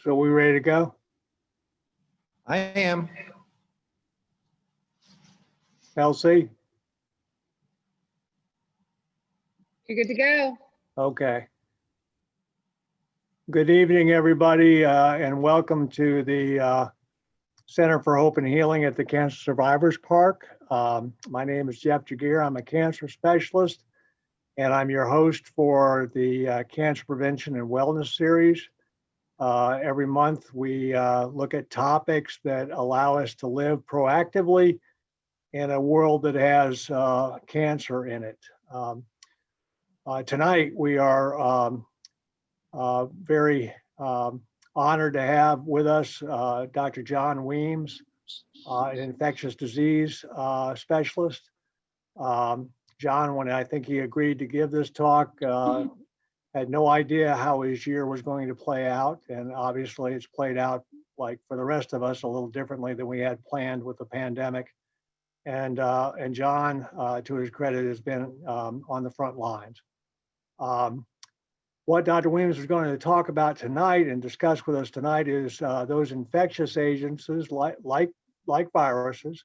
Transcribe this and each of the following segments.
So we ready to go? I am. LC? You're good to go. Okay. Good evening, everybody, and welcome to the Center for Hope and Healing at the Cancer Survivors Park. My name is Jeff Jagir. I'm a cancer specialist, and I'm your host for the Cancer Prevention and Wellness Series. Every month, we look at topics that allow us to live proactively in a world that has cancer in it. Tonight, we are very honored to have with us Dr. John Weems, an infectious disease specialist. John, when I think he agreed to give this talk, had no idea how his year was going to play out. And obviously it's played out, like for the rest of us, a little differently than we had planned with the pandemic. And John, to his credit, has been on the front lines. What Dr. Weems is going to talk about tonight and discuss with us tonight is those infectious agents like viruses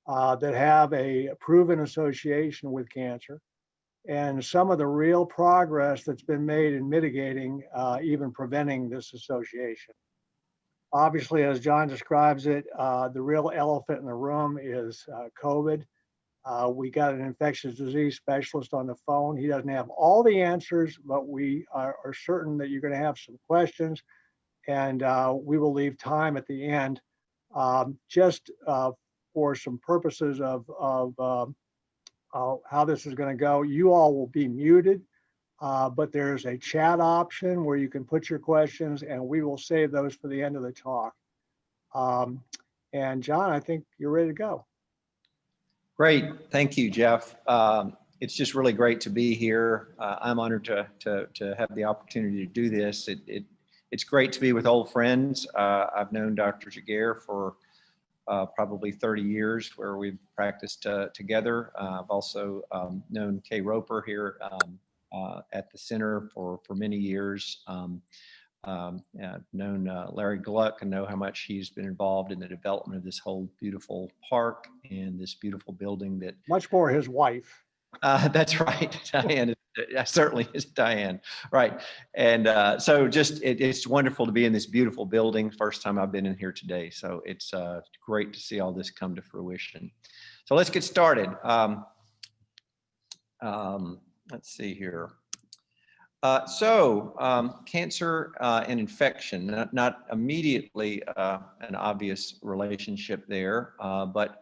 that have a proven association with cancer, and some of the real progress that's been made in mitigating, even preventing this association. Obviously, as John describes it, the real elephant in the room is COVID. We got an infectious disease specialist on the phone. He doesn't have all the answers, but we are certain that you're going to have some questions, and we will leave time at the end just for some purposes of how this is going to go. You all will be muted, but there's a chat option where you can put your questions, and we will save those for the end of the talk. And John, I think you're ready to go. Great. Thank you, Jeff. It's just really great to be here. I'm honored to have the opportunity to do this. It's great to be with old friends. I've known Dr. Jagir for probably 30 years, where we've practiced together. I've also known Kay Roper here at the center for many years. Known Larry Gluck and know how much he's been involved in the development of this whole beautiful park and this beautiful building that. Much more his wife. That's right. Diane, certainly is Diane. Right. And so just, it's wonderful to be in this beautiful building. First time I've been in here today. So it's great to see all this come to fruition. So let's get started. Let's see here. Cancer and infection, not immediately an obvious relationship there, but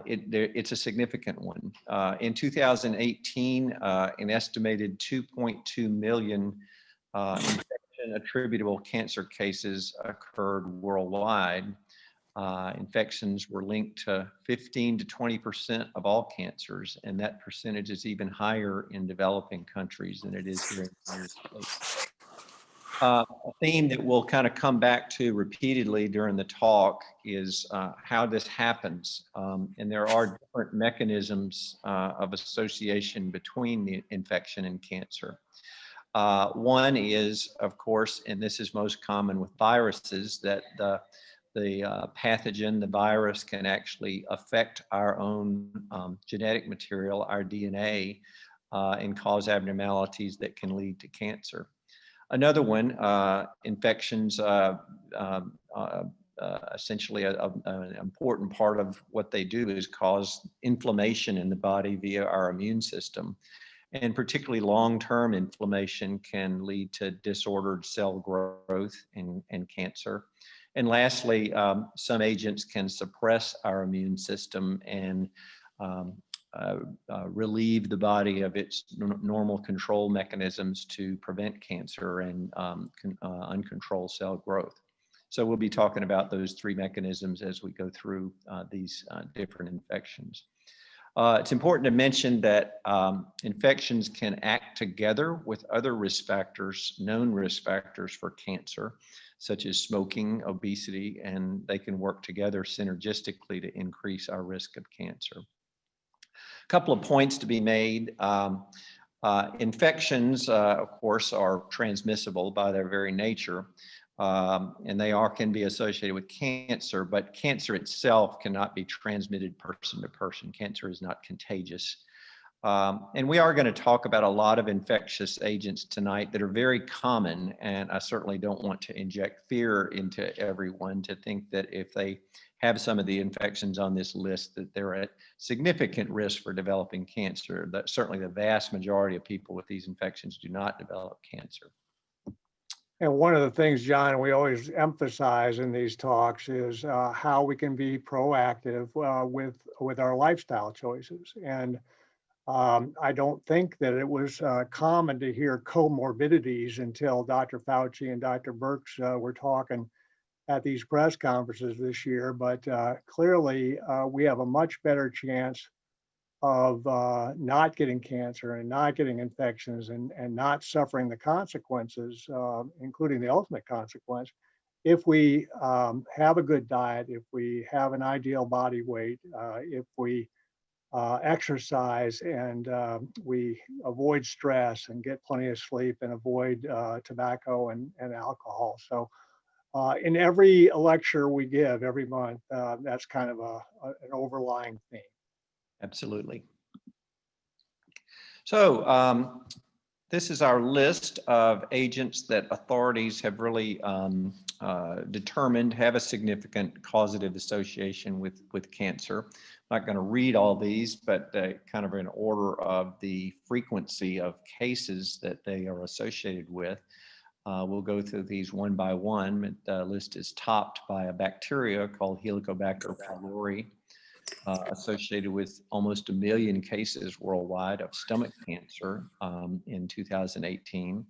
it's a significant one. In 2018, an estimated 2.2 million infection-attributable cancer cases occurred worldwide. Infections were linked to 15 to 20% of all cancers, and that percentage is even higher in developing countries than it is here in the United States. A theme that we'll kind of come back to repeatedly during the talk is how this happens. And there are different mechanisms of association between the infection and cancer. One is, of course, and this is most common with viruses, that the pathogen, the virus, can actually affect our own genetic material, our DNA, and cause abnormalities that can lead to cancer. Another one, infections, essentially an important part of what they do is cause inflammation in the body via our immune system. And particularly long-term inflammation can lead to disordered cell growth and cancer. And lastly, some agents can suppress our immune system and relieve the body of its normal control mechanisms to prevent cancer and uncontrolled cell growth. So we'll be talking about those three mechanisms as we go through these different infections. It's important to mention that infections can act together with other risk factors, known risk factors for cancer, such as smoking, obesity, and they can work together synergistically to increase our risk of cancer. A couple of points to be made. Infections, of course, are transmissible by their very nature, and they can be associated with cancer, but cancer itself cannot be transmitted person to person. Cancer is not contagious. And we are going to talk about a lot of infectious agents tonight that are very common, and I certainly don't want to inject fear into everyone to think that if they have some of the infections on this list that they're at significant risk for developing cancer. But certainly the vast majority of people with these infections do not develop cancer. And one of the things, John, we always emphasize in these talks is how we can be proactive with our lifestyle choices. And I don't think that it was common to hear comorbidities until Dr. Fauci and Dr. Birx were talking at these press conferences this year. But clearly, we have a much better chance of not getting cancer and not getting infections and not suffering the consequences, including the ultimate consequence, if we have a good diet, if we have an ideal body weight, if we exercise and we avoid stress and get plenty of sleep and avoid tobacco and alcohol. So in every lecture we give every month, that's kind of an overlying theme. Absolutely. So this is our list of agents that authorities have really determined have a significant causative association with cancer. I'm not going to read all these, but kind of in order of the frequency of cases that they are associated with. We'll go through these one by one. The list is topped by a bacteria called Helicobacter pylori, associated with almost 1 million cases worldwide of stomach cancer in 2018.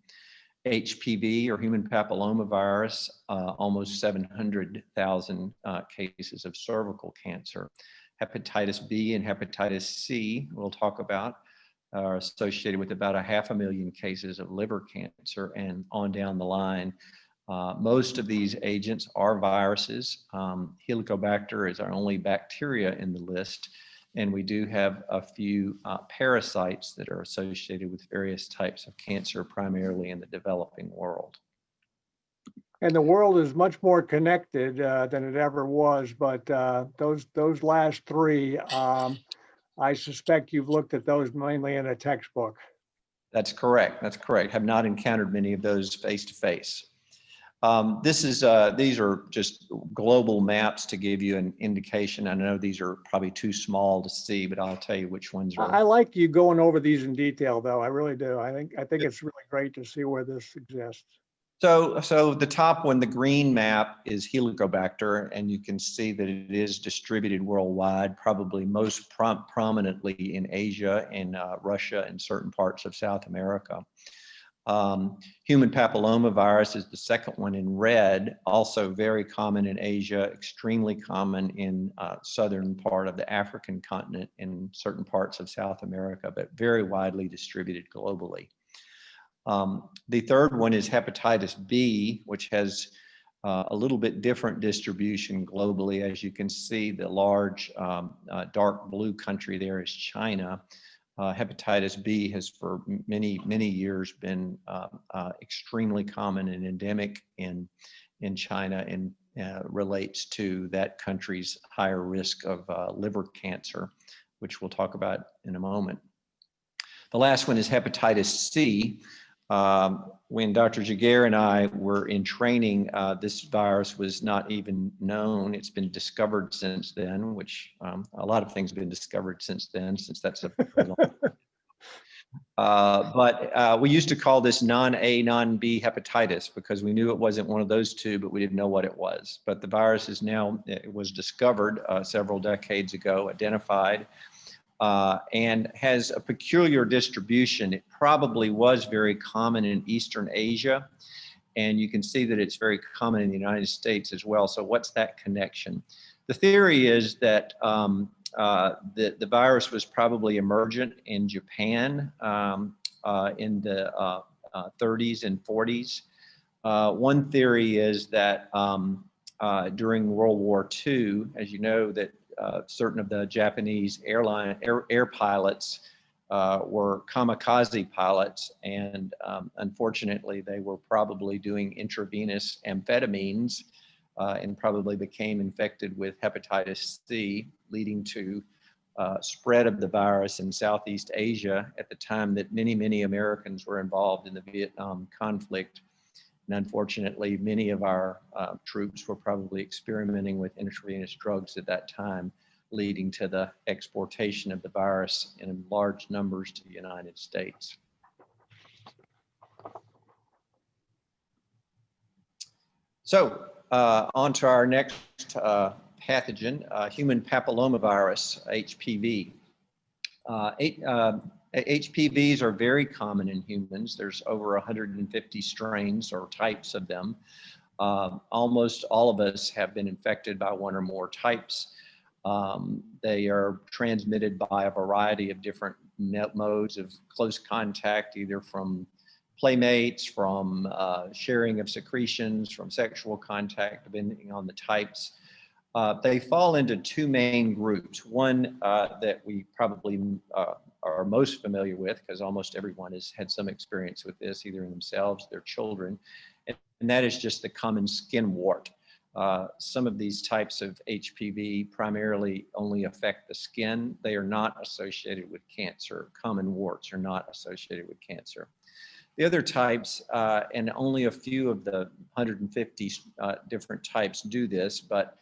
HPV, or human papillomavirus, almost 700,000 cases of cervical cancer. Hepatitis B and hepatitis C, we'll talk about, are associated with about 500,000 cases of liver cancer, and on down the line. Most of these agents are viruses. Helicobacter is our only bacteria in the list, and we do have a few parasites that are associated with various types of cancer, primarily in the developing world. And the world is much more connected than it ever was, but those last three, I suspect you've looked at those mainly in a textbook. That's correct. That's correct. Have not encountered many of those face to face. These are just global maps to give you an indication. I know these are probably too small to see, but I'll tell you which ones are. I like you going over these in detail, though. I really do. I think it's really great to see where this exists. So the top one, the green map, is Helicobacter, and you can see that it is distributed worldwide, probably most prominently in Asia and Russia and certain parts of South America. Human papillomavirus is the second one in red, also very common in Asia, extremely common in southern part of the African continent, in certain parts of South America, but very widely distributed globally. The third one is hepatitis B, which has a little bit different distribution globally. As you can see, the large dark blue country there is China. Hepatitis B has for many, many years been extremely common and endemic in China, and relates to that country's higher risk of liver cancer, which we'll talk about in a moment. The last one is hepatitis C. When Dr. Jaguar and I were in training, this virus was not even known. It's been discovered since then, which a lot of things have been discovered since then, since that's a but we used to call this non-A, non-B hepatitis because we knew it wasn't one of those two, but we didn't know what it was. But the virus is now, it was discovered several decades ago, identified, and has a peculiar distribution. It probably was very common in Eastern Asia, and you can see that it's very common in the United States as well. So what's that connection? The theory is that the virus was probably emergent in Japan in the 30s and 40s. One theory is that during World War II, as you know, that certain of the Japanese air pilots were kamikaze pilots, and unfortunately, they were probably doing intravenous amphetamines and probably became infected with hepatitis C, leading to spread of the virus in Southeast Asia at the time that many Americans were involved in the Vietnam conflict. And unfortunately, many of our troops were probably experimenting with intravenous drugs at that time, leading to the exportation of the virus in large numbers to the United States. So on to our next pathogen, human papillomavirus, HPV. HPVs are very common in humans. There's over 150 strains or types of them. Almost all of us have been infected by one or more types. They are transmitted by a variety of different modes of close contact, either from playmates, from sharing of secretions, from sexual contact, depending on the types. They fall into two main groups. One that we probably are most familiar with, because almost everyone has had some experience with this, either in themselves, their children, and that is just the common skin wart. Some of these types of HPV primarily only affect the skin. They are not associated with cancer. Common warts are not associated with cancer. The other types, and only a few of the 150 different types do this, but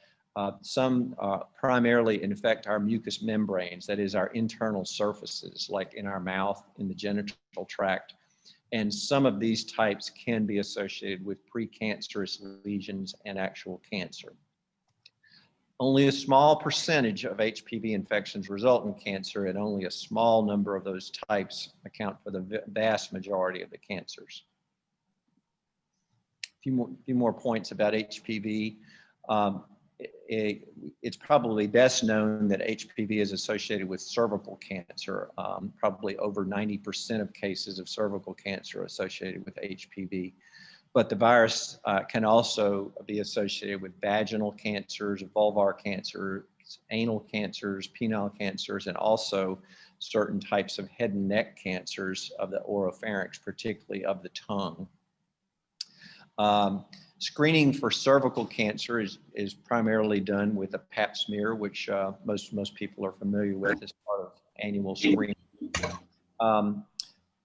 some primarily infect our mucous membranes, that is our internal surfaces, like in our mouth, in the genital tract. And some of these types can be associated with precancerous lesions and actual cancer. Only a small percentage of HPV infections result in cancer, and only a small number of those types account for the vast majority of the cancers. A few more points about HPV. It's probably best known that HPV is associated with cervical cancer. Probably over 90% of cases of cervical cancer are associated with HPV. But the virus can also be associated with vaginal cancers, vulvar cancers, anal cancers, penile cancers, and also certain types of head and neck cancers of the oropharynx, particularly of the tongue. Screening for cervical cancer is primarily done with a pap smear, which most people are familiar with as part of annual screening.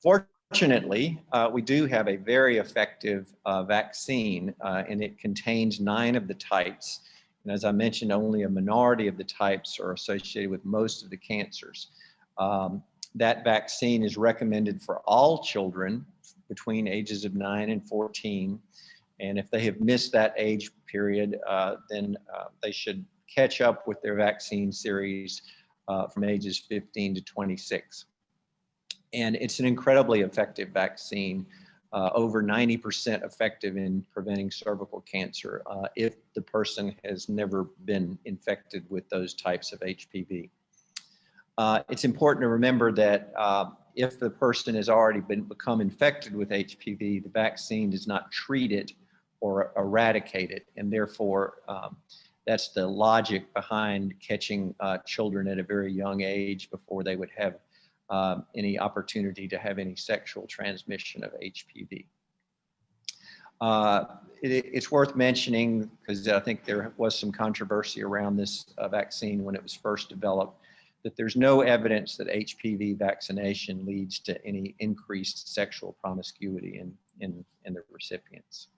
Fortunately, we do have a very effective vaccine, and it contains 9 of the types. And as I mentioned, only a minority of the types are associated with most of the cancers. That vaccine is recommended for all children between ages of 9 and 14. And if they have missed that age period, then they should catch up with their vaccine series from ages 15 to 26. And it's an incredibly effective vaccine, over 90% effective in preventing cervical cancer if the person has never been infected with those types of HPV. It's important to remember that if the person has already become infected with HPV, the vaccine does not treat it or eradicate it, and therefore that's the logic behind catching children at a very young age before they would have any opportunity to have any sexual transmission of HPV. It's worth mentioning, because I think there was some controversy around this vaccine when it was first developed, that there's no evidence that HPV vaccination leads to any increased sexual promiscuity in the recipients.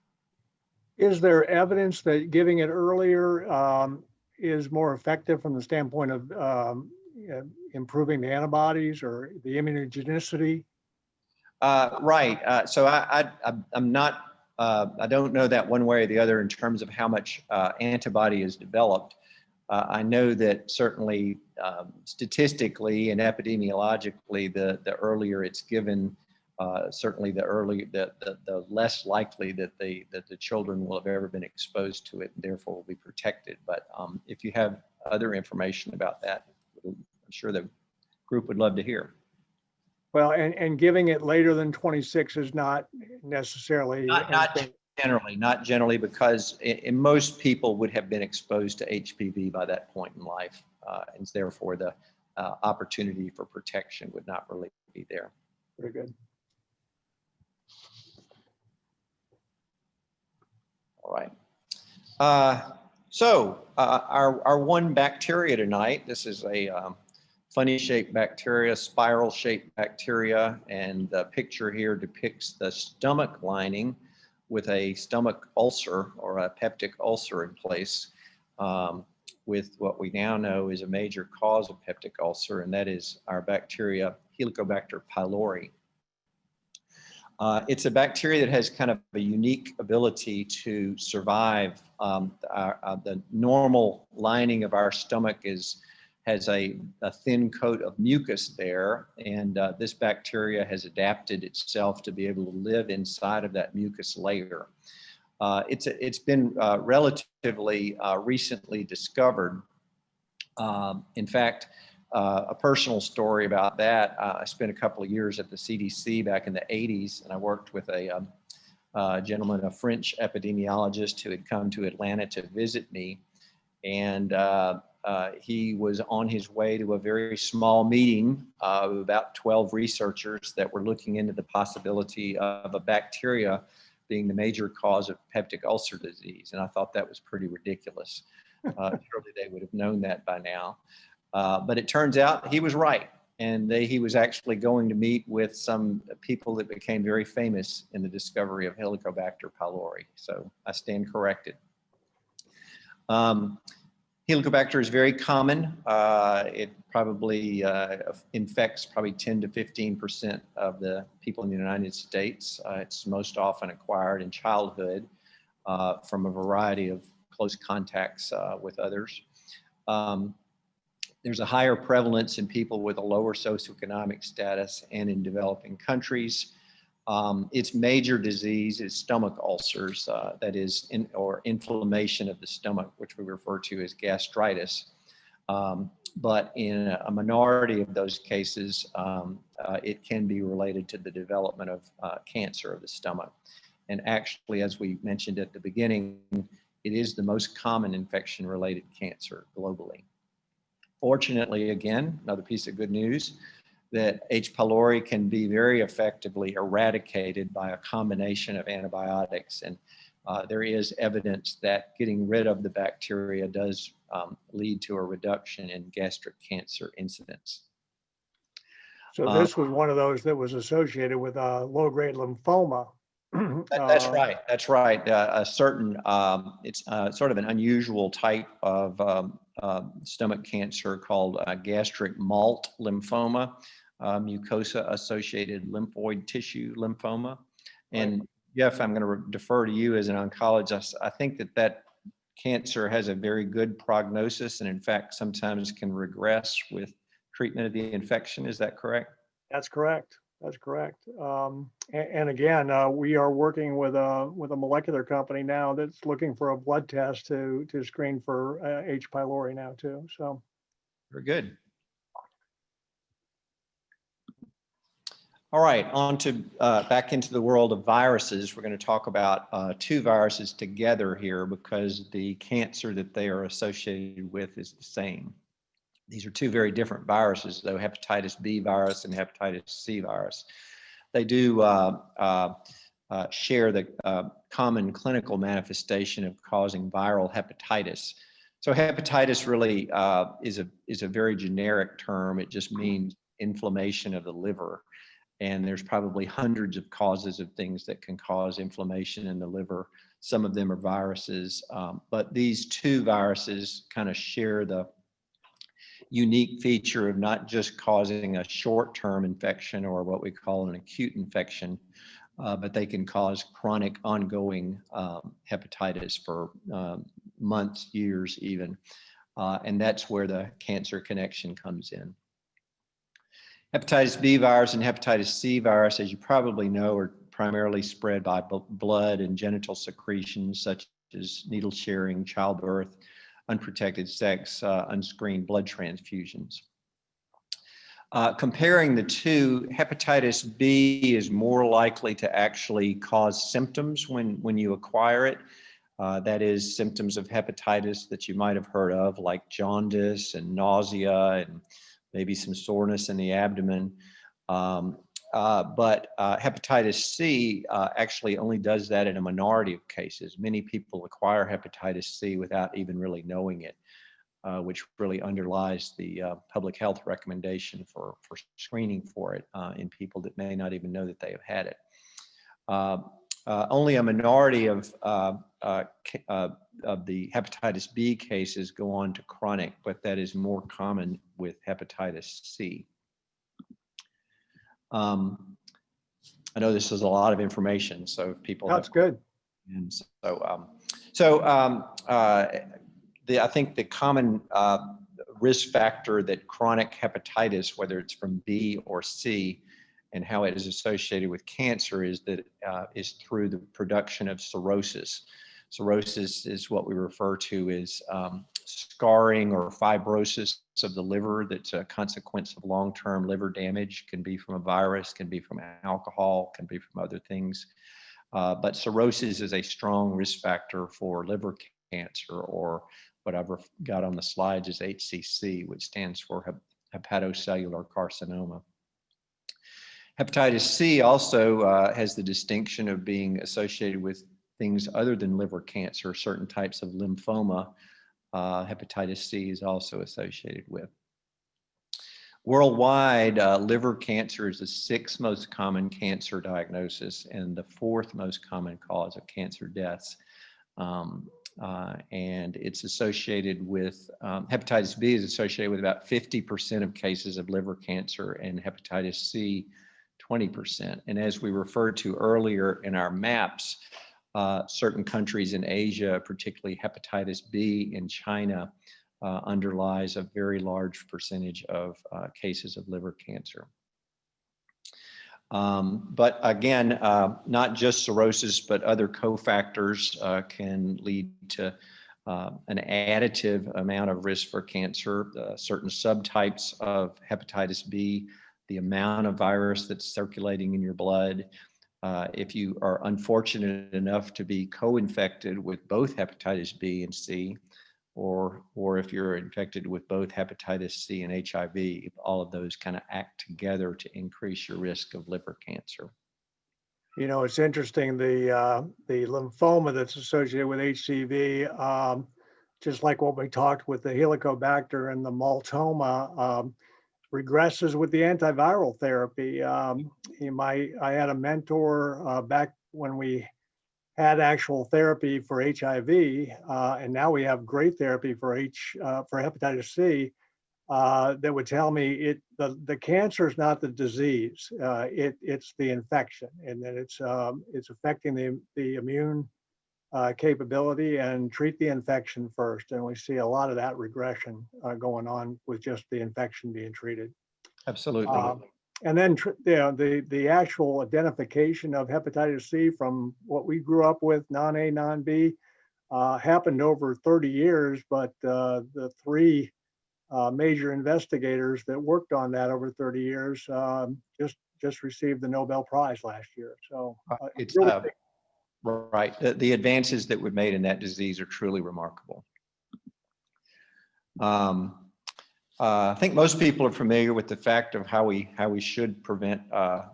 Is there evidence that giving it earlier is more effective from the standpoint of improving the antibodies or the immunogenicity? Right. So I'm not, I don't know that one way or the other in terms of how much antibody is developed. I know that certainly statistically and epidemiologically, the earlier it's given, certainly the less likely that the children will have ever been exposed to it and therefore will be protected. But if you have other information about that, I'm sure the group would love to hear. Well, and giving it later than 26 is not necessarily. Not generally, because most people would have been exposed to HPV by that point in life, and therefore opportunity for protection would not really be there. Very good. All right. Our one bacteria tonight, this is a funny shaped bacteria, spiral shaped bacteria, and the picture here depicts the stomach lining with a stomach ulcer or a peptic ulcer in place, with what we now know is a major cause of peptic ulcer, and that is our bacteria Helicobacter pylori. It's a bacteria that has kind of a unique ability to survive. The normal lining of our stomach has a thin coat of mucus there, and this bacteria has adapted itself to be able to live inside of that mucus layer. It's been relatively recently discovered. In fact, a personal story about that, I spent a couple of years at the CDC back in the 80s, and I worked with a gentleman, a French epidemiologist who had come to Atlanta to visit me. And he was on his way to a very small meeting of about 12 researchers that were looking into the possibility of a bacteria being the major cause of peptic ulcer disease. And I thought that was pretty ridiculous. Surely they would have known that by now. But it turns out he was right. And he was actually going to meet with some people that became very famous in the discovery of Helicobacter pylori. So I stand corrected. Helicobacter is very common. It probably infects probably 10 to 15% of the people in the United States. It's most often acquired in childhood from a variety of close contacts with others. There's a higher prevalence in people with a lower socioeconomic status and in developing countries. Its major disease is stomach ulcers, that is, or inflammation of the stomach, which we refer to as gastritis. But in a minority of those cases, it can be related to the development of cancer of the stomach. And actually, as we mentioned at the beginning, it is the most common infection-related cancer globally. Fortunately, again, another piece of good news, that H. pylori can be very effectively eradicated by a combination of antibiotics. And there is evidence that getting rid of the bacteria does lead to a reduction in gastric cancer incidence. So this was one of those that was associated with low-grade lymphoma. That's right. That's right. A certain, it's sort of an unusual type of stomach cancer called gastric malt lymphoma, mucosa-associated lymphoid tissue lymphoma. And Jeff, I'm going to defer to you as an oncologist. I think that cancer has a very good prognosis, and in fact, sometimes can regress with treatment of the infection. Is that correct? That's correct. That's correct. And again, we are working with a molecular company now that's looking for a blood test to screen for H. pylori now too. So very good. All right, on to back into the world of viruses. We're going to talk about two viruses together here because the cancer that they are associated with is the same. These are two very different viruses, though, hepatitis B virus and hepatitis C virus. They do share the common clinical manifestation of causing viral hepatitis. So hepatitis really is a very generic term. It just means inflammation of the liver. And there's probably hundreds of causes of things that can cause inflammation in the liver. Some of them are viruses, but these two viruses kind of share the unique feature of not just causing a short-term infection or what we call an acute infection, but they can cause chronic ongoing hepatitis for months, years even. And that's where the cancer connection comes in. Hepatitis B virus and hepatitis C virus, as you probably know, are primarily spread by blood and genital secretions such as needle sharing, childbirth, unprotected sex, unscreened blood transfusions. Comparing the two, hepatitis B is more likely to actually cause symptoms when you acquire it. That is symptoms of hepatitis that you might have heard of, like jaundice and nausea and maybe some soreness in the abdomen. But hepatitis C actually only does that in a minority of cases. Many people acquire hepatitis C without even really knowing it, which really underlies the public health recommendation for screening for it in people that may not even know that they have had it. Only a minority of the hepatitis B cases go on to chronic, but that is more common with hepatitis C. I know this is a lot of information, so if people That's have, good. and I think the common risk factor that chronic hepatitis, whether it's from B or C, and how it is associated with cancer is that is through the production of cirrhosis. Cirrhosis is what we refer to as scarring or fibrosis of the liver that's a consequence of long-term liver damage. Can be from a virus, can be from alcohol, can be from other things. But cirrhosis is a strong risk factor for liver cancer, or what I've got on the slides is HCC, which stands for hepatocellular carcinoma. Hepatitis C also has the distinction of being associated with things other than liver cancer, certain types of lymphoma. Hepatitis C is also associated with. Worldwide, liver cancer is the 6th most common cancer diagnosis and the 4th most common cause of cancer deaths. And it's associated with, hepatitis B is associated with about 50% of cases of liver cancer, and hepatitis C, 20%. And as we referred to earlier in our maps, certain countries in Asia, particularly hepatitis B in China, underlies a very large percentage of cases of liver cancer. But again, not just cirrhosis, but other cofactors can lead to an additive amount of risk for cancer. Certain subtypes of hepatitis B, the amount of virus that's circulating in your blood. If you are unfortunate enough to be co-infected with both hepatitis B and C, or if you're infected with both hepatitis C and HIV, all of those kind of act together to increase your risk of liver cancer. You know, it's interesting, the lymphoma that's associated with HCV, just like what we talked with the Helicobacter and the maltoma, regresses with the antiviral therapy. I had a mentor back when we had actual therapy for HIV, and now we have great therapy for hepatitis C. That would tell me the cancer is not the disease, it's the infection, and that it's affecting the immune capability, and treat the infection first. And we see a lot of that regression going on with just the infection being treated. Absolutely. And then the actual identification of hepatitis C from what we grew up with, non-A, non-B, happened over 30 years, but the 3 major investigators that worked on that over 30 years just received the Nobel Prize last year. So it's really right. The advances that were made in that disease are truly remarkable. I think most people are familiar with the fact of how we should prevent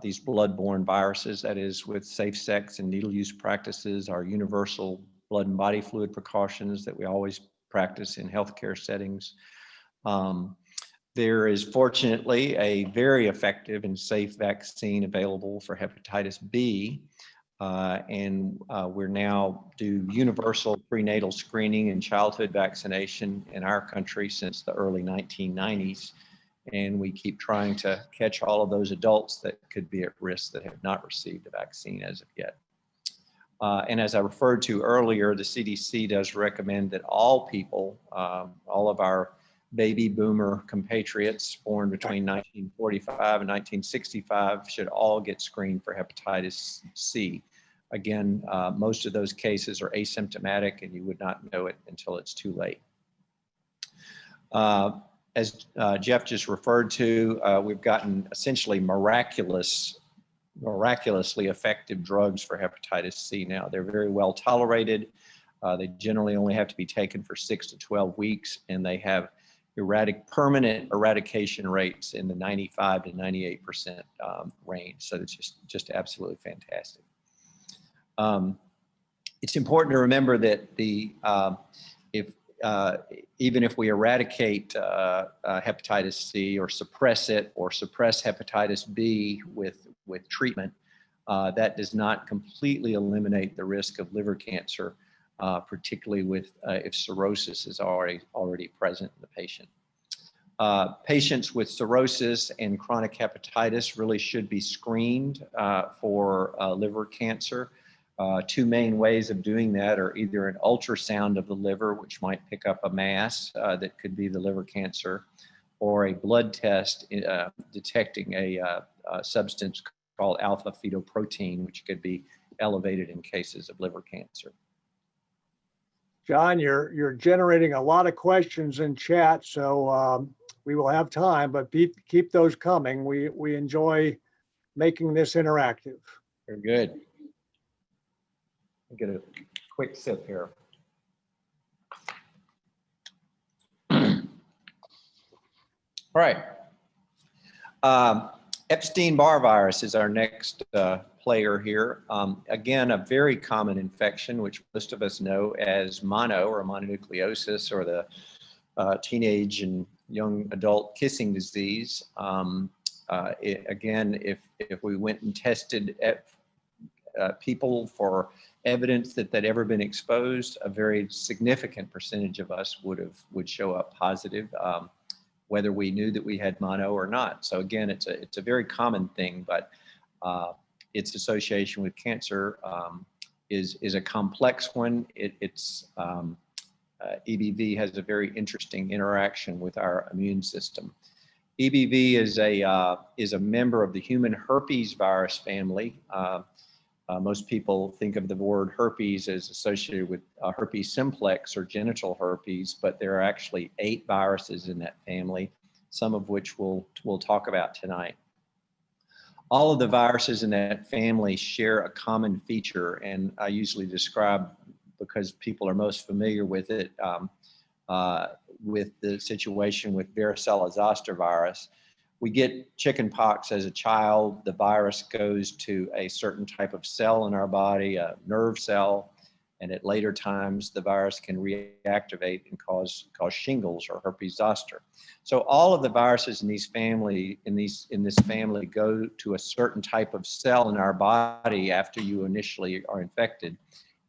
these blood-borne viruses. That is, with safe sex and needle use practices, our universal blood and body fluid precautions that we always practice in healthcare settings. There is fortunately a very effective and safe vaccine available for hepatitis B. And we're now do universal prenatal screening and childhood vaccination in our country since the early 1990s. And we keep trying to catch all of those adults that could be at risk that have not received a vaccine as of yet. And as I referred to earlier, the CDC does recommend that all people, all of our baby boomer compatriots born between 1945 and 1965 should all get screened for hepatitis C. Again, most of those cases are asymptomatic and you would not know it until it's too late. As Jeff just referred to, we've gotten essentially miraculously effective drugs for hepatitis C now. They're very well tolerated. They generally only have to be taken for 6 to 12 weeks, and they have permanent eradication rates in the 95 to 98% range. So it's just absolutely fantastic. It's important to remember that even if we eradicate hepatitis C or suppress it or suppress hepatitis B with treatment, that does not completely eliminate the risk of liver cancer, particularly if cirrhosis is already present in the patient. Patients with cirrhosis and chronic hepatitis really should be screened for liver cancer. Two main ways of doing that are either an ultrasound of the liver, which might pick up a mass that could be the liver cancer, or a blood test detecting a substance called alpha fetoprotein, which could be elevated in cases of liver cancer. John, you're generating a lot of questions in chat, so we will have time, but keep those coming. We enjoy making this interactive. Very good. I'll get a quick sip here. All right. Epstein-Barr virus is our next player here. Again, a very common infection, which most of us know as mono or mononucleosis, or the teenage and young adult kissing disease. Again, if we went and tested people for evidence that they'd ever been exposed, a very significant percentage of us would show up positive, whether we knew that we had mono or not. So again, it's a very common thing, but its association with cancer is a complex one. EBV has a very interesting interaction with our immune system. EBV is a member of the human herpes virus family. Most people think of the word herpes as associated with herpes simplex or genital herpes, but there are actually 8 viruses in that family, some of which we'll talk about tonight. All of the viruses in that family share a common feature, and I usually describe, because people are most familiar with it, with the situation with varicella-zoster virus. We get chickenpox as a child. The virus goes to a certain type of cell in our body, a nerve cell, and at later times the virus can reactivate and cause shingles or herpes zoster. So all of the viruses in this family go to a certain type of cell in our body after you initially are infected,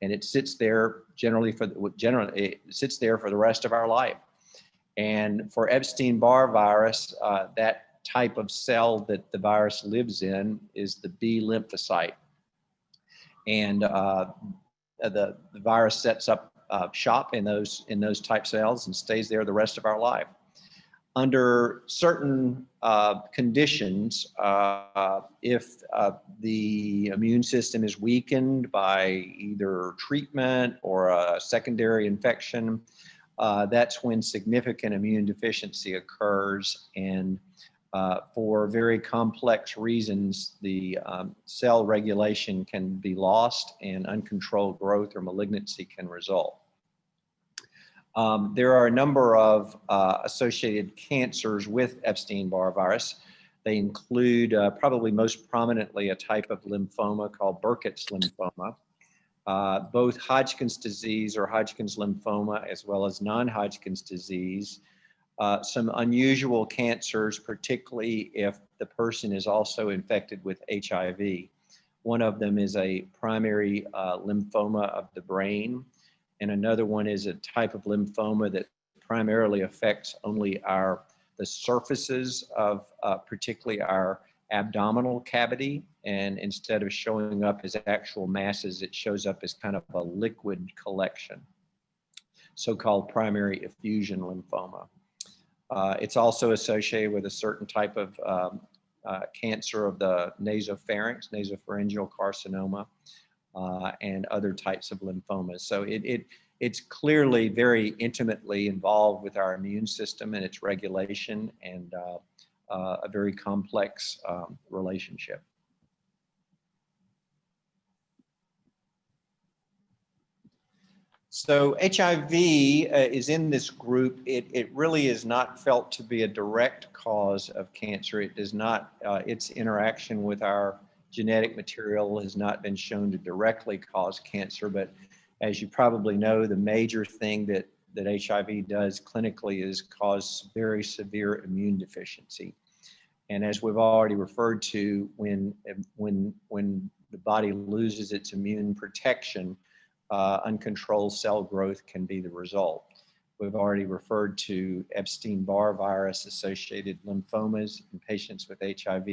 and it sits there it sits there for the rest of our life. And for Epstein-Barr virus, that type of cell that the virus lives in is the B lymphocyte. And the virus sets up shop in those type cells and stays there the rest of our life. Under certain conditions, if the immune system is weakened by either treatment or a secondary infection, that's when significant immune deficiency occurs, and for very complex reasons, the cell regulation can be lost and uncontrolled growth or malignancy can result. There are a number of associated cancers with Epstein-Barr virus. They include probably most prominently a type of lymphoma called Burkitt's lymphoma. Both Hodgkin's disease or Hodgkin's lymphoma, as well as non-Hodgkin's disease. Some unusual cancers, particularly if the person is also infected with HIV. One of them is a primary lymphoma of the brain, and another one is a type of lymphoma that primarily affects only the surfaces of particularly our abdominal cavity, and instead of showing up as actual masses, it shows up as kind of a liquid collection, so-called primary effusion lymphoma. It's also associated with a certain type of cancer of the nasopharynx, nasopharyngeal carcinoma, and other types of lymphomas. So it's clearly very intimately involved with our immune system and its regulation, and a very complex relationship. So HIV is in this group. It really is not felt to be a direct cause of cancer. It does not, its interaction with our genetic material has not been shown to directly cause cancer. But as you probably know, the major thing that HIV does clinically is cause very severe immune deficiency. And as we've already referred to, when the body loses its immune protection, uncontrolled cell growth can be the result. We've already referred to Epstein-Barr virus associated lymphomas in patients with HIV.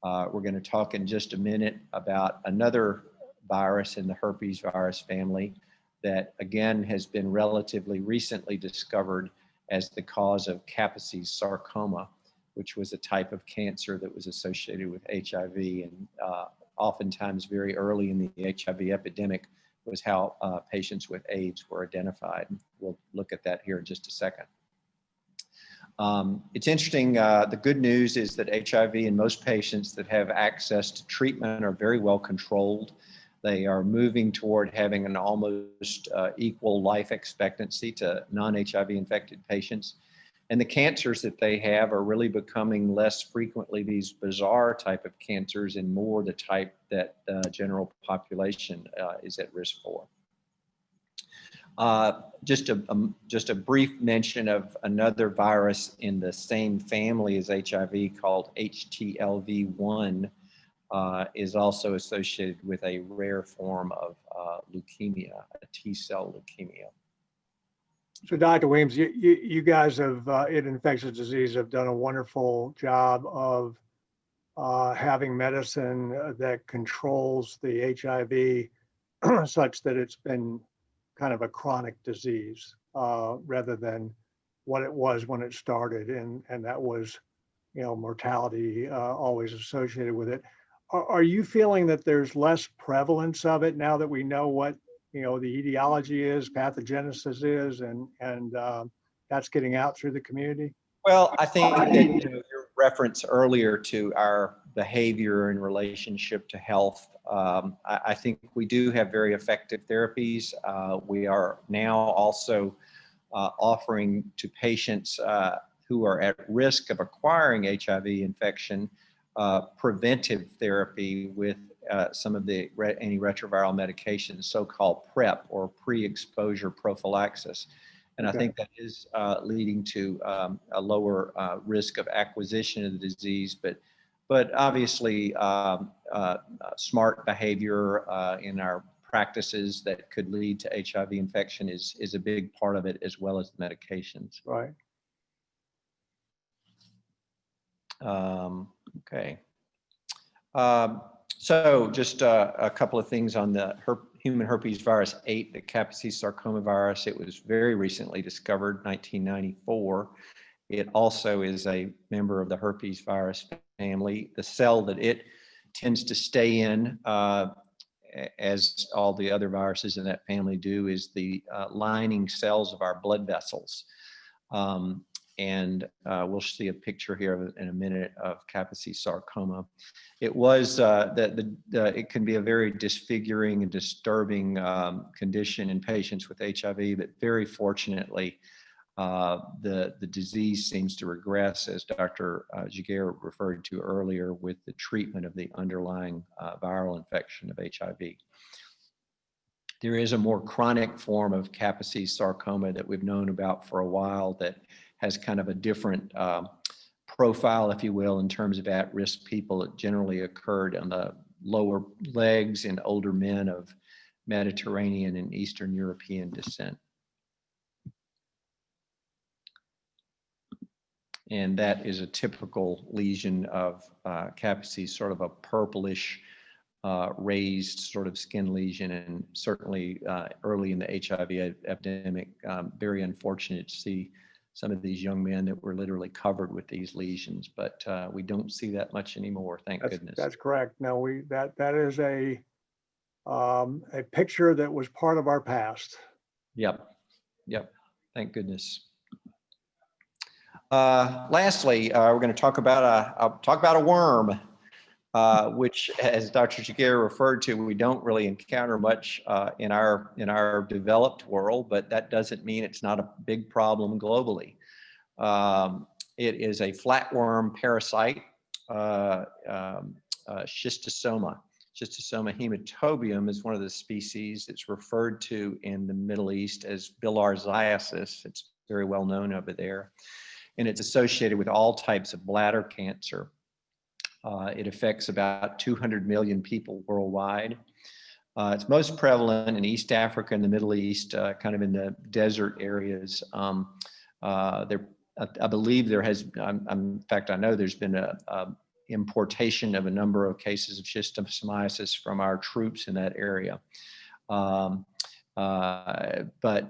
We're going to talk in just a minute about another virus in the herpes virus family that again has been relatively recently discovered as the cause of Kaposi's sarcoma, which was a type of cancer that was associated with HIV, and oftentimes very early in the HIV epidemic was how patients with AIDS were identified. We'll look at that here in just a second. It's interesting, the good news is that HIV in most patients that have access to treatment are very well controlled. They are moving toward having an almost equal life expectancy to non-HIV infected patients. And the cancers that they have are really becoming less frequently these bizarre type of cancers and more the type that the general population is at risk for. Just a brief mention of another virus in the same family as HIV called HTLV1 is also associated with a rare form of leukemia, a T-cell leukemia. So Dr. Williams, you guys have, in infectious disease, have done a wonderful job of having medicine that controls the HIV such that it's been kind of a chronic disease rather than what it was when it started, and that was, you know, mortality always associated with it. Are you feeling that there's less prevalence of it now that we know what, you know, the etiology is, pathogenesis is, and that's getting out through the community? Well, I think that your reference earlier to our behavior in relationship to health, I think we do have very effective therapies. We are now also offering to patients who are at risk of acquiring HIV infection preventive therapy with some of the antiretroviral medications, so-called PrEP or pre-exposure prophylaxis. And I think that is leading to a lower risk of acquisition of the disease, but obviously smart behavior in our practices that could lead to HIV infection is a big part of it, as well as the medications. Right. Okay. So just a couple of things on the human herpes virus 8, the Kaposi's sarcoma virus. It was very recently discovered, 1994. It also is a member of the herpes virus family. The cell that it tends to stay in, as all the other viruses in that family do, is the lining cells of our blood vessels. And we'll see a picture here in a minute of Kaposi's sarcoma. It was it can be a very disfiguring and disturbing condition in patients with HIV, but very fortunately, the disease seems to regress, as Dr. Giguère referred to earlier, with the treatment of the underlying viral infection of HIV. There is a more chronic form of Kaposi's sarcoma that we've known about for a while that has kind of a different profile, if you will, in terms of at-risk people. It generally occurred on the lower legs in older men of Mediterranean and Eastern European descent. And that is a typical lesion of Kaposi's, sort of a purplish raised sort of skin lesion, and certainly early in the HIV epidemic, very unfortunate to see some of these young men that were literally covered with these lesions, but we don't see that much anymore, thank goodness. That's correct. No, that is a picture that was part of our past. Yep, thank goodness. Lastly, we're going to talk about a worm. which, as Dr. Jaguar referred to, we don't really encounter much in our developed world, but that doesn't mean it's not a big problem globally. It is a flatworm parasite, Schistosoma. Schistosoma hematobium is one of the species. It's referred to in the Middle East as bilharziasis. It's very well known over there. And it's associated with all types of bladder cancer. It affects about 200 million people worldwide. It's most prevalent in East Africa and the Middle East, kind of in the desert areas. I believe there has, in fact, I know there's been a importation of a number of cases of schistosomiasis from our troops in that area. But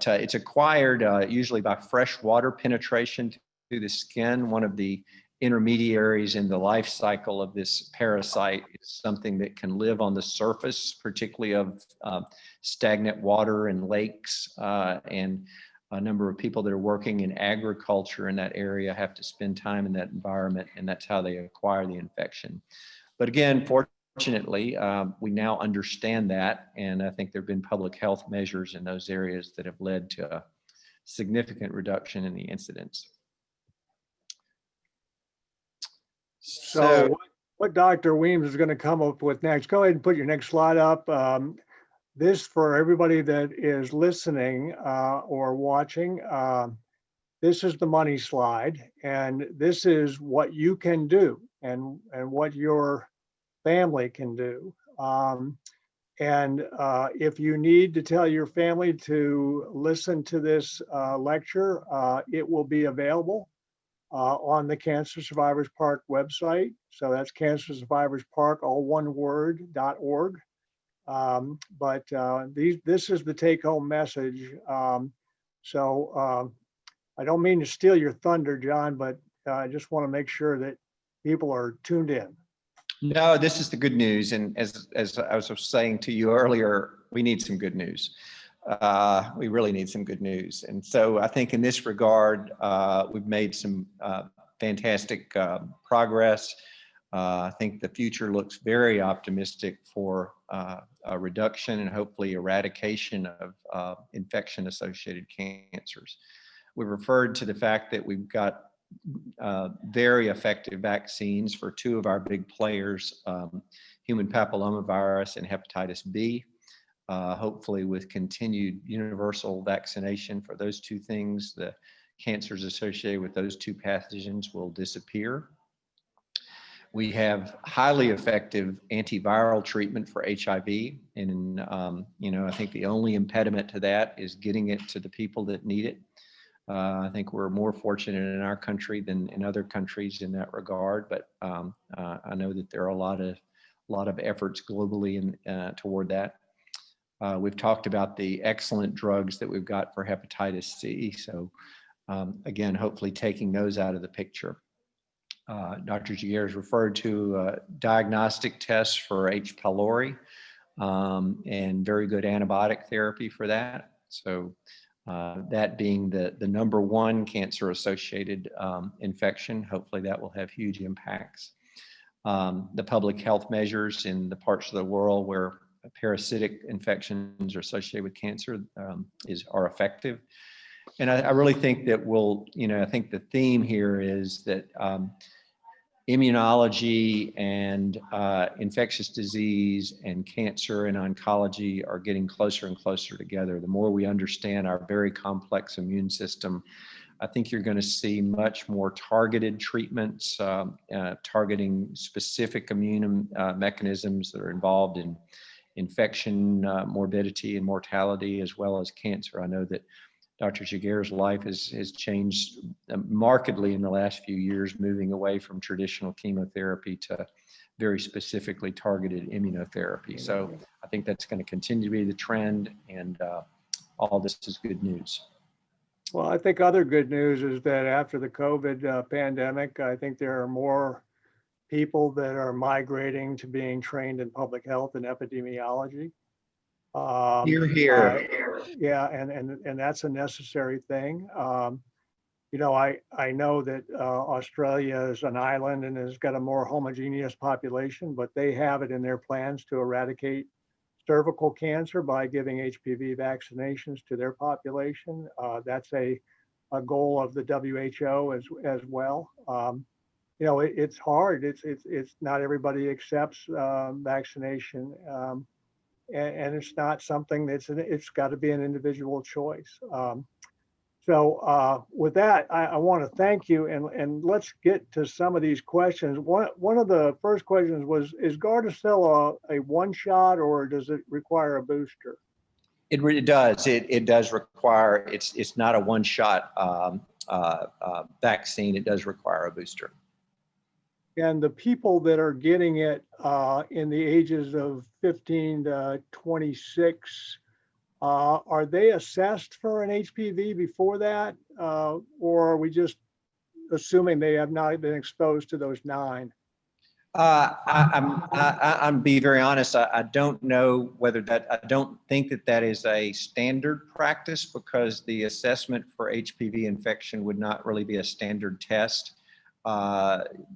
it's acquired usually by fresh water penetration through the skin. One of the intermediaries in the life cycle of this parasite is something that can live on the surface, particularly of stagnant water and lakes, and a number of people that are working in agriculture in that area have to spend time in that environment, and that's how they acquire the infection. But again, fortunately, we now understand that, and I think there have been public health measures in those areas that have led to a significant reduction in the incidence. So what Dr. Weems is going to come up with next, go ahead and put your next slide up. This, for everybody that is listening or watching, this is the money slide, and this is what you can do and what your family can do. If you need to tell your family to listen to this lecture, it will be available on the Cancer Survivors Park website. So that's Cancer Survivors Park, all one word, .org. This is the take-home message. I don't mean to steal your thunder, John, but I just want to make sure that people are tuned in. No, this is the good news. And as I was saying to you earlier, we need some good news. We really need some good news. And so I think in this regard, we've made some fantastic progress. I think the future looks very optimistic for a reduction and hopefully eradication of infection-associated cancers. We referred to the fact that we've got very effective vaccines for two of our big players, human papillomavirus and hepatitis B. Hopefully with continued universal vaccination for those two things, the cancers associated with those two pathogens will disappear. We have highly effective antiviral treatment for HIV. And, I think the only impediment to that is getting it to the people that need it. I think we're more fortunate in our country than in other countries in that regard, but I know that there are a lot of efforts globally toward that. We've talked about the excellent drugs that we've got for hepatitis C. So again, hopefully taking those out of the picture. Dr. Jaguar has referred to diagnostic tests for H. pylori and very good antibiotic therapy for that. So that being the number one cancer-associated infection, hopefully that will have huge impacts. The public health measures in the parts of the world where parasitic infections are associated with cancer are effective. And I really think that I think the theme here is that immunology and infectious disease and cancer and oncology are getting closer and closer together. The more we understand our very complex immune system, I think you're going to see much more targeted treatments, targeting specific immune mechanisms that are involved in infection, morbidity, and mortality, as well as cancer. I know that Dr. Jaguar's life has changed markedly in the last few years, moving away from traditional chemotherapy to very specifically targeted immunotherapy. So I think that's going to continue to be the trend, and all this is good news. Well, I think other good news is that after the COVID pandemic, I think there are more people that are migrating to being trained in public health and epidemiology. Here. Yeah, and that's a necessary thing. I know that Australia is an island and has got a more homogeneous population, but they have it in their plans to eradicate cervical cancer by giving HPV vaccinations to their population. That's a goal of the WHO as well. It's hard. It's not everybody accepts vaccination, and it's not something it's got to be an individual choice. So with that, I want to thank you, and let's get to some of these questions. One of the first questions was, is Gardasil a one shot or does it require a booster? It really does. It does require, it's not a one-shot vaccine. It does require a booster. And the people that are getting it in the ages of 15 to 26, are they assessed for an HPV before that? Or are we just assuming they have not been exposed to those 9? I'm be very honest. I don't know whether that, I don't think that is a standard practice, because the assessment for HPV infection would not really be a standard test.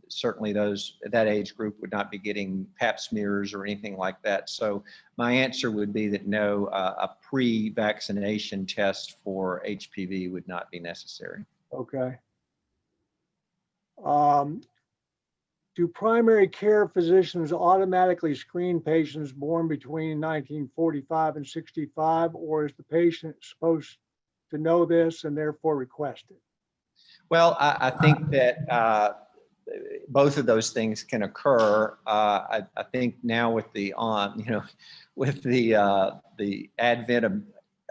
Certainly that age group would not be getting pap smears or anything like that. So my answer would be that no, a pre-vaccination test for HPV would not be necessary. Okay. Do primary care physicians automatically screen patients born between 1945 and 65, or is the patient supposed to know this and therefore request it? Well, I think that both of those things can occur. I think now with the with the advent of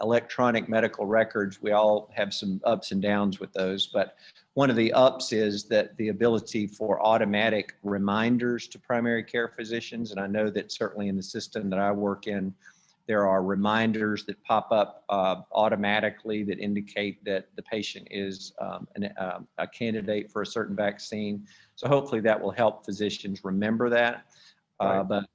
electronic medical records, we all have some ups and downs with those. But one of the ups is that the ability for automatic reminders to primary care physicians, and I know that certainly in the system that I work in, there are reminders that pop up automatically that indicate that the patient is a candidate for a certain vaccine. So hopefully that will help physicians remember that. Right.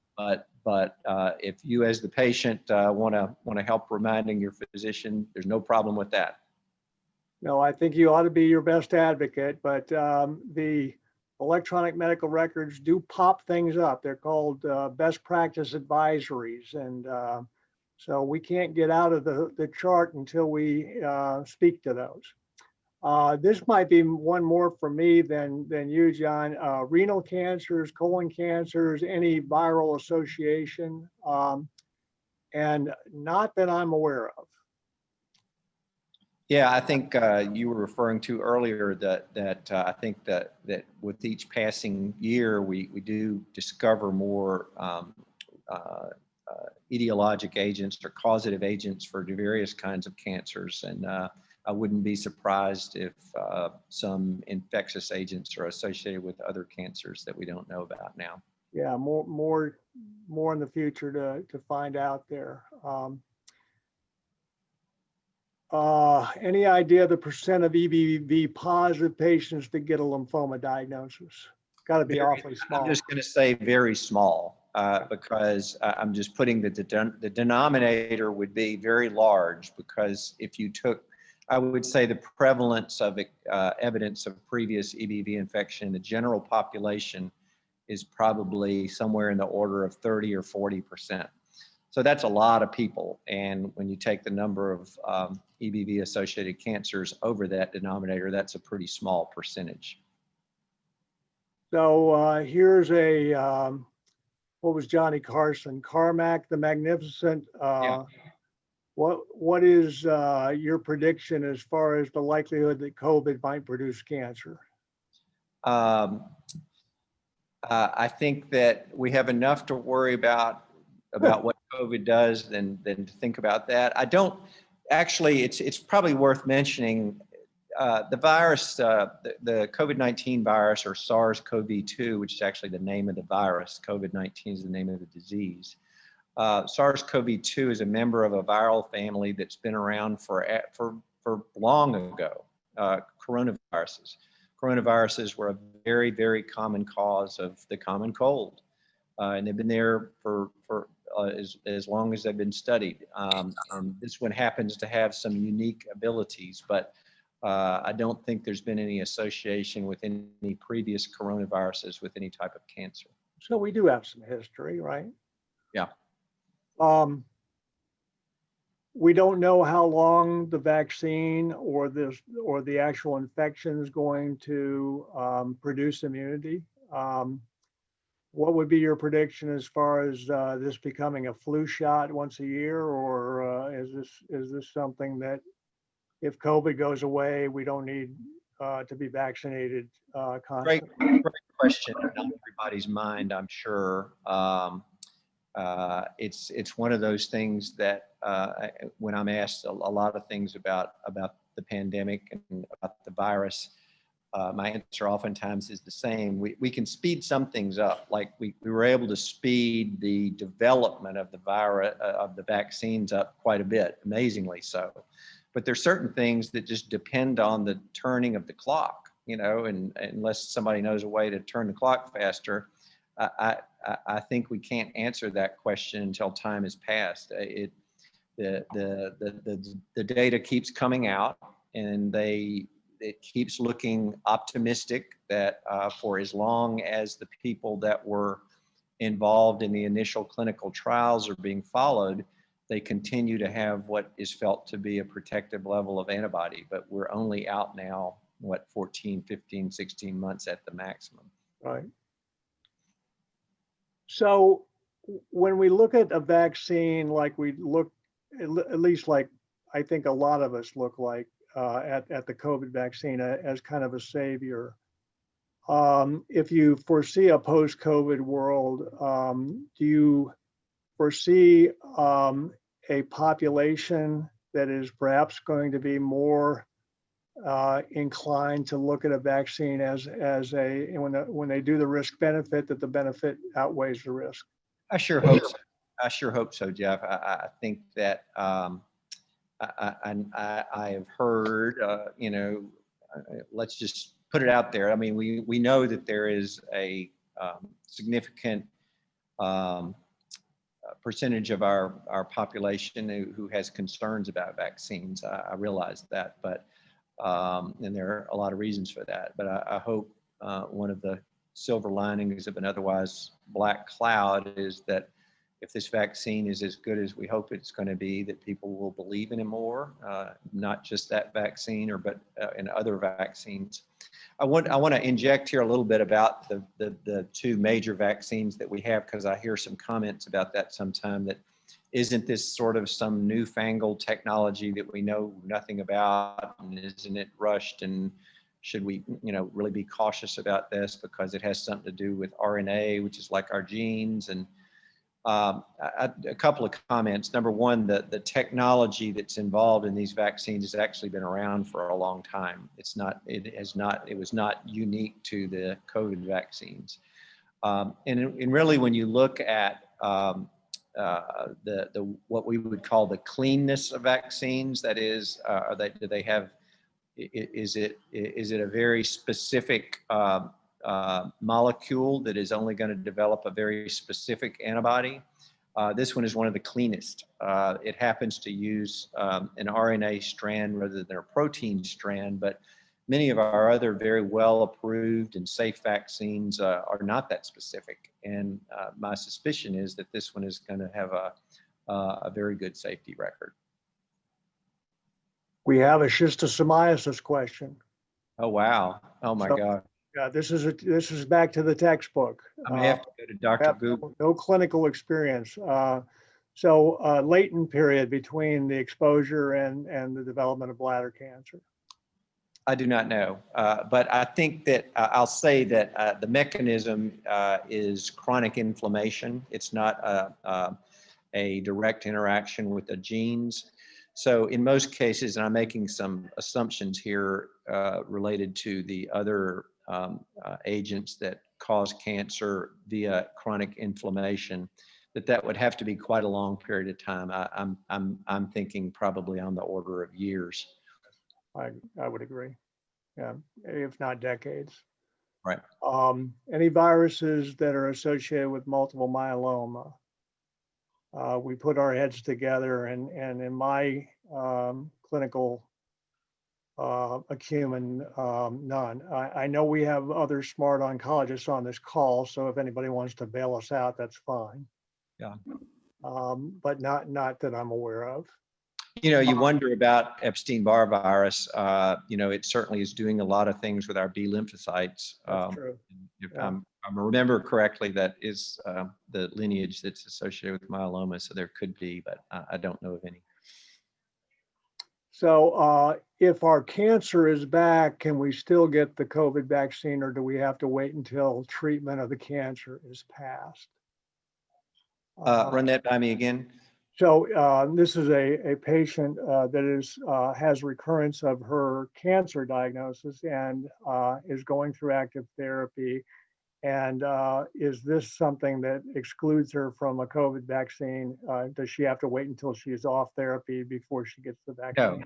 But if you as the patient want to help reminding your physician, there's no problem with that. No, I think you ought to be your best advocate, but the electronic medical records do pop things up. They're called best practice advisories. And so we can't get out of the chart until we speak to those. This might be one more for me than you, John. Renal cancers, colon cancers, any viral association, and not that I'm aware of. Yeah, I think you were referring to earlier that I think that with each passing year, we do discover more etiologic agents or causative agents for various kinds of cancers. And I wouldn't be surprised if some infectious agents are associated with other cancers that we don't know about now. Yeah, more in the future to find out there. Any idea the percent of EBV positive patients that get a lymphoma diagnosis? Got to be awfully small. I'm just going to say very small because I'm just putting the denominator would be very large, because if you took, I would say the prevalence of evidence of previous EBV infection in the general population is probably somewhere in the order of 30 or 40%. So that's a lot of people. And when you take the number of EBV associated cancers over that denominator, that's a pretty small percentage. So here's what was Johnny Carson? Carmack the Magnificent. Yeah. What is your prediction as far as the likelihood that COVID might produce cancer? I think that we have enough to worry about what COVID does than to think about that. I don't actually. It's probably worth mentioning the virus, the COVID-19 virus, or SARS-CoV-2, which is actually the name of the virus. COVID-19 is the name of the disease. SARS-CoV-2 is a member of a viral family that's been around for long ago. Coronaviruses. Coronaviruses were a very, very common cause of the common cold, and they've been there for as long as they've been studied. And this one happens to have some unique abilities, but I don't think there's been any association with any previous coronaviruses with any type of cancer. So we do have some history, right? Yeah. We don't know how long the vaccine or the actual infection is going to produce immunity. What would be your prediction as far as this becoming a flu shot once a year, or is this something that if COVID goes away, we don't need to be vaccinated constantly? Great question on everybody's mind, I'm sure. It's one of those things that when I'm asked a lot of things about the pandemic and about the virus, my answer oftentimes is the same. We can speed some things up, like we were able to speed the development of the virus, of the vaccines up quite a bit, amazingly so. But there's certain things that just depend on the turning of the clock, and unless somebody knows a way to turn the clock faster, I think we can't answer that question until time has passed. The data keeps coming out, and it keeps looking optimistic that for as long as the people that were involved in the initial clinical trials are being followed, they continue to have what is felt to be a protective level of antibody. But we're only out now, 14, 15, 16 months at the maximum. Right. So when we look at a vaccine, like we look, at least like I think a lot of us look like at the COVID vaccine as kind of a savior. If you foresee a post-COVID world, do you foresee a population that is perhaps going to be more inclined to look at a vaccine as when they do the risk benefit, that the benefit outweighs the risk? I sure hope so. I sure hope so, Jeff. I think that I have heard, let's just put it out there. I mean, we know that there is a significant percentage of our population who has concerns about vaccines. I realize that, but and there are a lot of reasons for that. But I hope one of the silver linings of an otherwise black cloud is that if this vaccine is as good as we hope it's going to be, that people will believe in it more, not just that vaccine, but in other vaccines. I want to inject here a little bit about the two major vaccines that we have, because I hear some comments about that sometime, that isn't this sort of some newfangled technology that we know nothing about, and isn't it rushed, and should we really be cautious about this because it has something to do with RNA, which is like our genes? And a couple of comments. Number one, the technology that's involved in these vaccines has actually been around for a long time. It was not unique to the COVID vaccines. And really, when you look at what we would call the cleanness of vaccines, that is, is it a very specific molecule that is only going to develop a very specific antibody? This one is one of the cleanest. It happens to use an RNA strand rather than a protein strand, but many of our other very well approved and safe vaccines are not that specific. And my suspicion is that this one is going to have a very good safety record. We have a schistosomiasis question. Oh, wow. Oh my God. Yeah, this is back to the textbook. I may have to go to Dr. Google. No clinical experience. So latent period between the exposure and the development of bladder cancer. I do not know, but I think that I'll say that the mechanism is chronic inflammation. It's not a direct interaction with the genes. So in most cases, and I'm making some assumptions here related to the other agents that cause cancer via chronic inflammation, that would have to be quite a long period of time. I'm thinking probably on the order of years. I would agree. Yeah, if not decades. Right. Any viruses that are associated with multiple myeloma? We put our heads together, and in my clinical acumen, none. I know we have other smart oncologists on this call, so if anybody wants to bail us out, that's fine. Yeah. But not that I'm aware of. You know, you wonder about Epstein-Barr virus. You know, it certainly is doing a lot of things with our B lymphocytes. That's true. If Yeah. I remember correctly, that is the lineage that's associated with myeloma. So there could be, but I don't know of any. So if our cancer is back, can we still get the COVID vaccine, or do we have to wait until treatment of the cancer is passed? Run that by me again. So this is a patient that has recurrence of her cancer diagnosis and is going through active therapy. And is this something that excludes her from a COVID vaccine? Does she have to wait until she's off therapy before she gets the vaccine?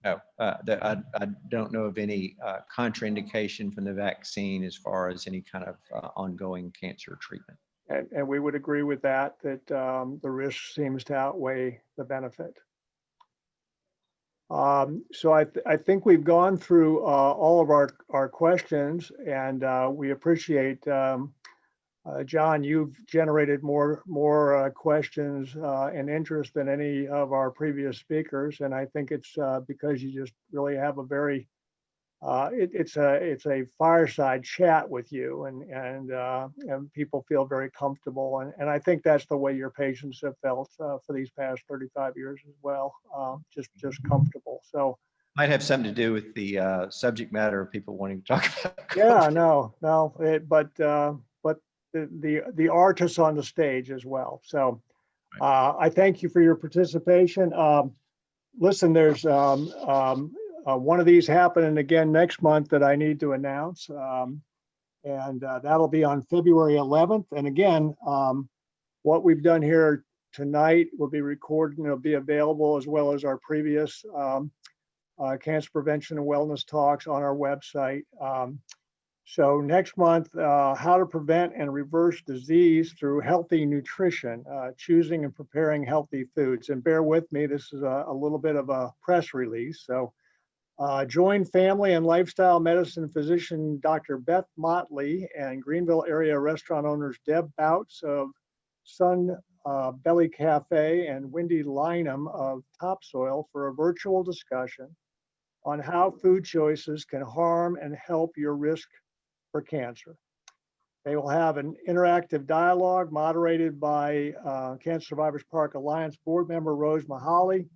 No, I don't know of any contraindication from the vaccine as far as any kind of ongoing cancer treatment. And we would agree with that the risk seems to outweigh the benefit. So I think we've gone through all of our questions, and we appreciate, John, you've generated more questions and interest than any of our previous speakers. And I think it's because you just really have a very, it's a fireside chat with you, and people feel very comfortable. And I think that's the way your patients have felt for these past 35 years as well, just comfortable. So Might have something to do with the subject matter of people wanting to talk about. yeah, no, but the artists on the stage as well. So I thank you for your participation. Listen, there's one of these happening again next month that I need to announce. And that'll be on February 11th. And again, what we've done here tonight will be recorded and it'll be available, as well as our previous cancer prevention and wellness talks on our website. So next month, how to prevent and reverse disease through healthy nutrition, choosing and preparing healthy foods. And bear with me, this is a little bit of a press release. So join family and lifestyle medicine physician Dr. Beth Motley and Greenville area restaurant owners Deb Bouts of Sun Belly Cafe and Wendy Lynham of Topsoil for a virtual discussion on how food choices can harm and help your risk for cancer. They will have an interactive dialogue moderated by Cancer Survivors Park Alliance board member Rose Mahaly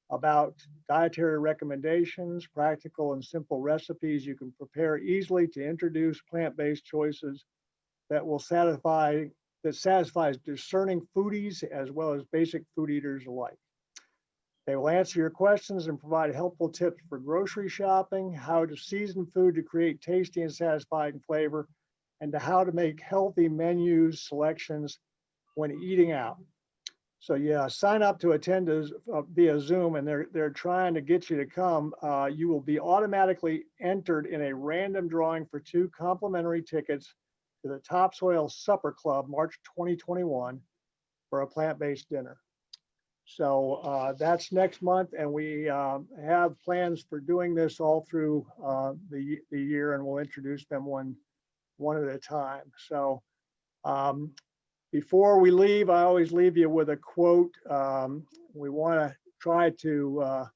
about dietary recommendations, practical and simple recipes you can prepare easily to introduce plant-based choices that will satisfies discerning foodies as well as basic food eaters alike. They will answer your questions and provide helpful tips for grocery shopping, how to season food to create tasty and satisfying flavor, and to how to make healthy menus selections when eating out. So yeah, sign up to attend via Zoom, and they're trying to get you to come. You will be automatically entered in a random drawing for 2 complimentary tickets to the Topsoil Supper Club, March 2021, for a plant-based dinner. So that's next month, and we have plans for doing this all through the year, and we'll introduce them one at a time. So before we leave, I always leave you with a quote. We want to try to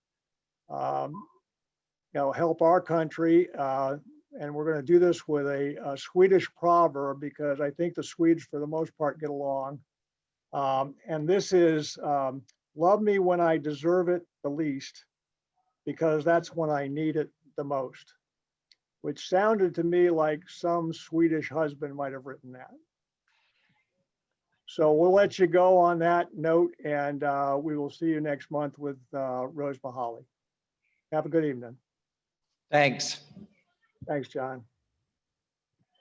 help our country, and we're going to do this with a Swedish proverb, because I think the Swedes, for the most part, get along. And this is, love me when I deserve it the least, because that's when I need it the most, which sounded to me like some Swedish husband might have written that. So we'll let you go on that note, and we will see you next month with Rose Mahaly. Have a good evening. Thanks. Thanks, John.